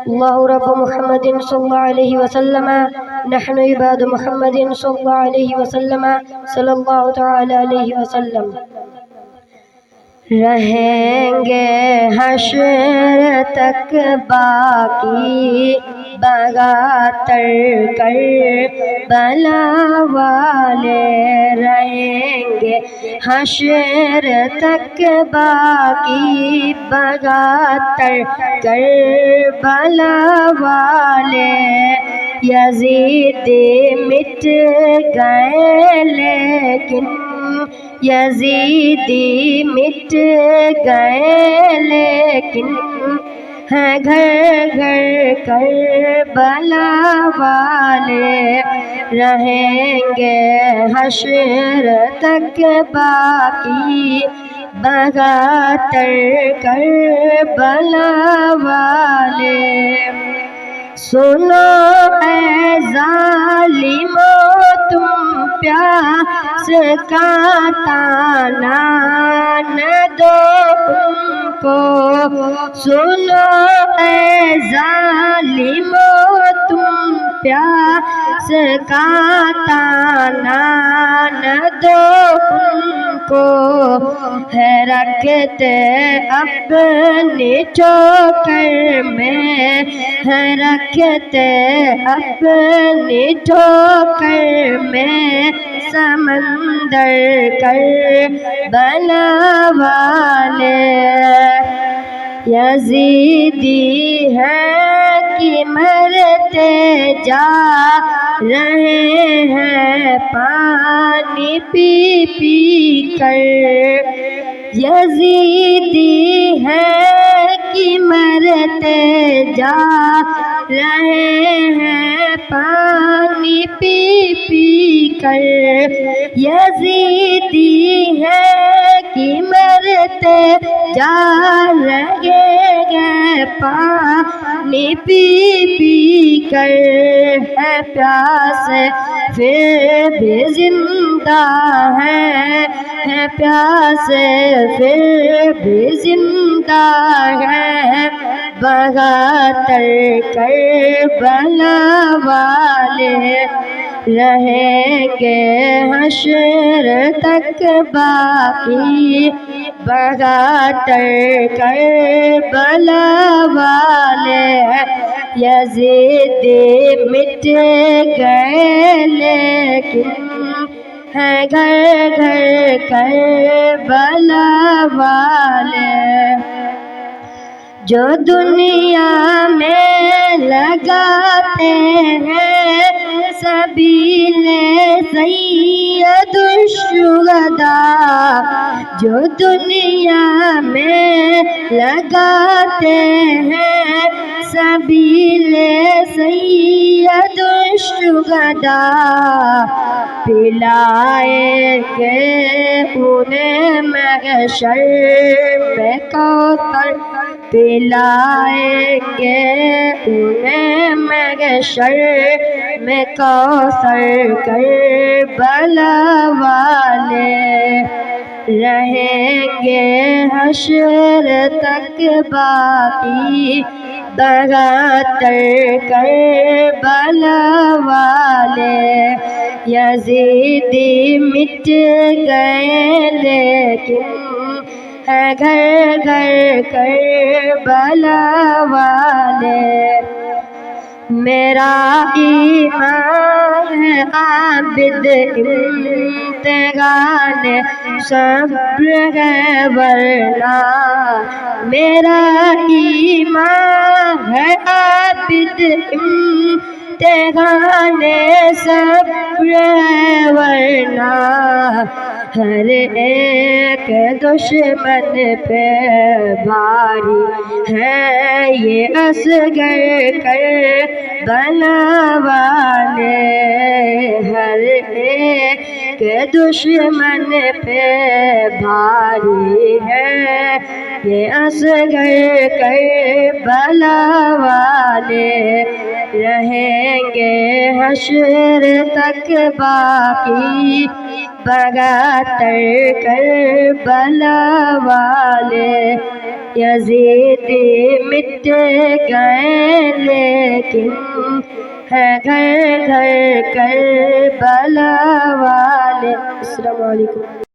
اللہ رب محمد صلی اللہ علیہ وسلم نحن عباد محمد صلی اللہ علیہ وسلم صلی اللہ تعالی علیہ وسلم۔ رہیں گے حشر تک باقی بغاتر کربلا والے، رہیں گے حشر تک باقی بغاتر کربلا والے۔ یزیدی مٹ گئے لیکن یزیدی مٹ گئے لیکن ہیں گھر گھر کربلا والے، رہیں گے حشر تک باقی بغاتر کربلا والے۔ سنو اے ظالمو تم پیاس کا تانا نہ دو ان کو، سنو اے ظالمو تم پیاس کا تانا نہ دو ان کو، ہے رکھتے اپنی ٹھوکر میں، ہے رکھتے اپنی ٹھوکر میں سمندر کربلا والے۔ یزیدی ہیں کہ مرتے جا رہے ہیں پانی پی پی کر، یزیدی ہیں کہ مرتے جا رہے ہیں پانی پی پی کر، یزیدی ہیں کہ مرتے جا رہے ہیں پانی پی پی کر، ہے پیاس پھر بھی زندہ ہے پیاس پھر بھی زندہ ہے، بغاتر کربلا والے، رہیں گے حشر تک باقی بغاتر کربلا والے۔ یزیدی مٹ گئے لیکن ہیں گھر گھر کربلا والے، جو دنیا میں لگاتے ہیں سبیل سید الشہداء، جو دنیا میں لگاتے ہیں سبیل سید الشہداء، پلائیں گے انہیں محشر میں کوثر، پلائیں گے انہیں محشر میں کوثر کربلا والے، رہیں گے حشر تک باقی بغاتر کربلا والے۔ یزیدی مٹ گئے لیکن ہے گھر گھر کربلا والے، میرا ایمان ہے عابد امتحان صبر ہے ورنہ، میرا ایمان ہے عابد امتحان صبر ہے ورنہ، ہر ایک دشمن پہ بھاری ہے یہ اصغر کربلا والے، ہر ایک دشمن پہ بھاری ہے یہ اصغر کربلا والے، رہیں گے حشر تک باقی بغاتر کربلا والے یزیدی مٹ گئے لیکن ہے گھر گھر کربلا والے۔ السلام علیکم۔